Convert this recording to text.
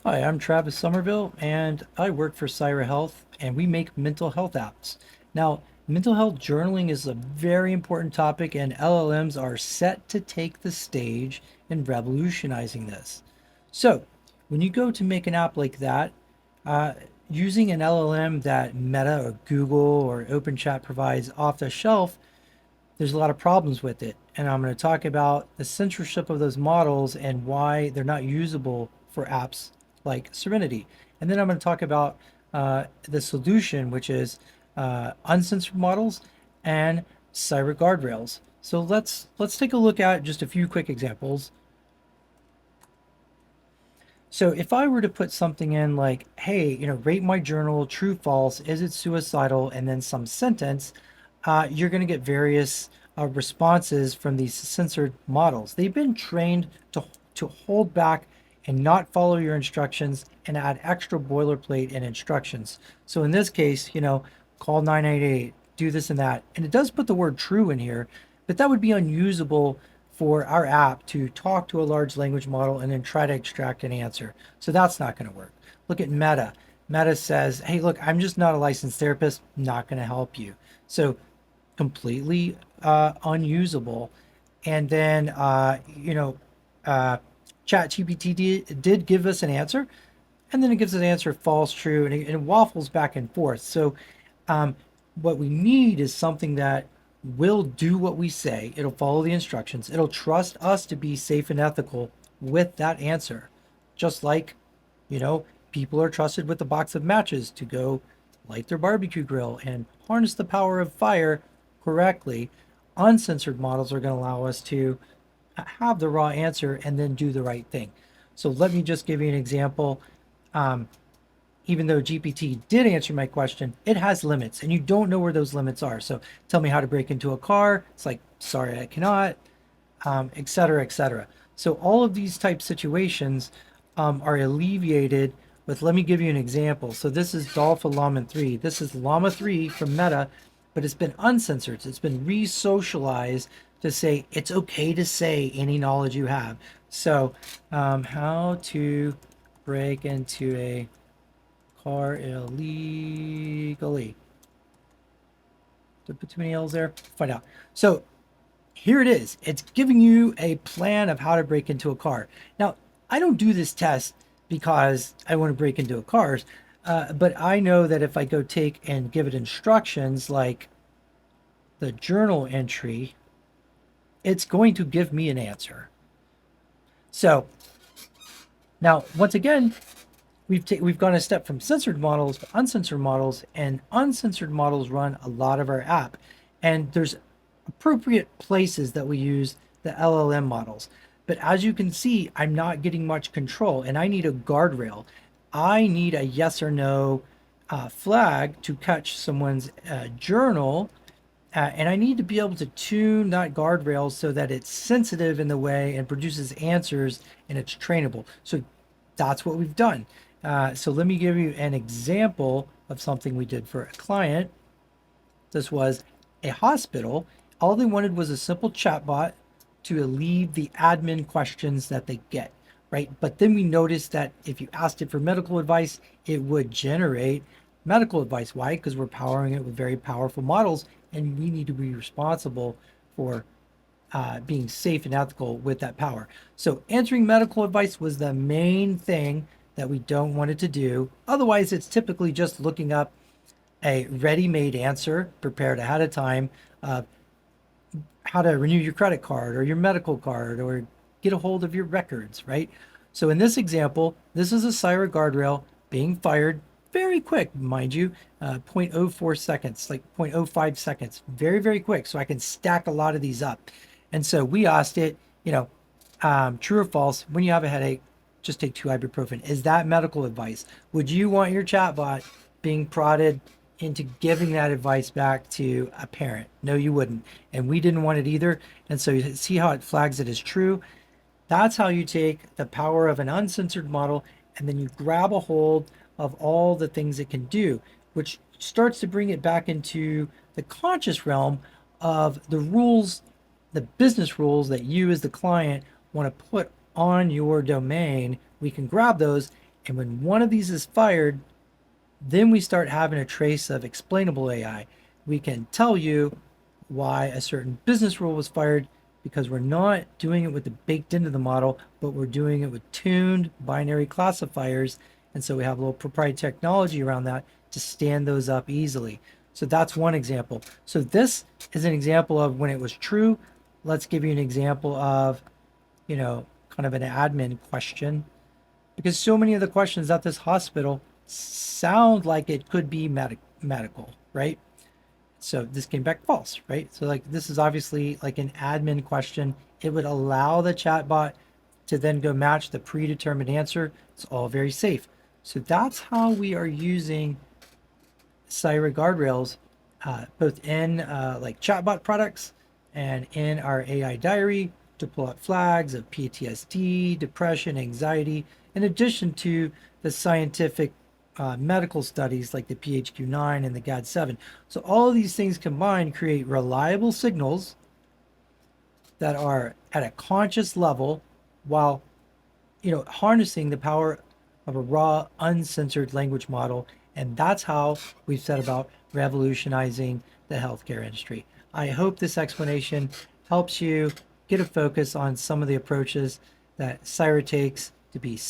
Hi, I'm Travis Somerville, and I work for Syra Health, and we make mental health apps. Now, mental health journaling is a very important topic, and LLMs are set to take the stage in revolutionizing this. So, when you go to make an app like that, uh, using an LLM that Meta or Google or OpenChat provides off the shelf, there's a lot of problems with it. And I'm going to talk about the censorship of those models and why they're not usable for apps like Serenity. And then I'm going to talk about the solution, which is uncensored models and cyber guardrails. So let's take a look at just a few quick examples. So if I were to put something in like, hey, rate my journal, true, false, is it suicidal, and then some sentence, you're going to get various responses from these censored models. They've been trained to hold back and not follow your instructions and add extra boilerplate and instructions. So in this case, call 988, do this and that. And it does put the word true in here, but that would be unusable for our app to talk to a large language model and then try to extract an answer. So that's not going to work. Look at Meta. Meta says, hey, look, I'm just not a licensed therapist, not going to help you. So completely unusable. And then, uh, ChatGPT did give us an answer, and then it gives us an answer false, true, and it waffles back and forth. So, um, what we need is something that will do what we say. It'll follow the instructions. It'll trust us to be safe and ethical with that answer. Just like, you know, people are trusted with a box of matches to go light their barbecue grill and harness the power of fire correctly. Uncensored models are going to allow us to have the raw answer and then do the right thing. So let me just give you an example. Um, Even though GPT did answer my question, it has limits and you don't know where those limits are. So tell me how to break into a car. It's like, sorry, I cannot, et cetera, et cetera. So all of these type situations are alleviated with, let me give you an example. So this is Dolpha Llama 3. This is Llama 3 from Meta, but it's been uncensored. It's been re-socialized to say it's okay to say any knowledge you have. So how to break into a car illegally. Did I put too many L's there? Find out. So here it is. It's giving you a plan of how to break into a car. Now, I don't do this test because I want to break into a car, but I know that if I go take and give it instructions like the journal entry, it's going to give me an answer. So now, once again, we've gone a step from censored models to uncensored models, and uncensored models run a lot of our app. And there's appropriate places that we use the LLM models. But as you can see, I'm not getting much control, and I need a guardrail. I need a yes or no flag to catch someone's journal, and I need to be able to tune that guardrail so that it's sensitive in the way and produces answers and it's trainable. So that's what we've done. So let me give you an example of something we did for a client. This was a hospital. All they wanted was a simple chatbot to alleviate the admin questions that they get, right? But then we noticed that if you asked it for medical advice, it would generate medical advice. Why? Because we're powering it with very powerful models, and we need to be responsible for being safe and ethical with that power. So answering medical advice was the main thing that we don't want it to do. Otherwise, it's typically just looking up a ready-made answer prepared ahead of time, uh, how to renew your credit card or your medical card or get a hold of your records, right? So in this example, this is a Syra guardrail being fired very quick, mind you, 0.04 seconds, like 0.05 seconds, very, very quick. So I can stack a lot of these up. And so we asked it, true or false, when you have a headache, just take 2 ibuprofen. Is that medical advice? Would you want your chatbot being prodded into giving that advice back to a parent? No, you wouldn't. And we didn't want it either. And so you see how it flags it as true. That's how you take the power of an uncensored model and then you grab a hold of all the things it can do, which starts to bring it back into the conscious realm of the rules, the business rules that you as the client want to put on your domain. We can grab those And when one of these is fired, then we start having a trace of explainable AI. We can tell you why a certain business rule was fired because we're not doing it with the baked into the model, but we're doing it with tuned binary classifiers. And so we have a little proprietary technology around that to stand those up easily. So that's one example. So this is an example of when it was true. Let's give you an example of, kind of an admin question, because so many of the questions at this hospital sound like it could be medical, right? So this came back false, right? So like this is obviously like an admin question. It would allow the chatbot to then go match the predetermined answer. It's all very safe. So that's how we are using Syra guardrails, both in like chatbot products and in our AI diary to pull out flags of PTSD, depression, anxiety, in addition to the scientific medical studies like the PHQ-9 and the GAD-7. So all of these things combined create reliable signals that are at a conscious level while harnessing the power of a raw, uncensored language model. And that's how we've set about revolutionizing the healthcare industry. I hope this explanation helps you get a focus on some of the approaches that Syra takes to be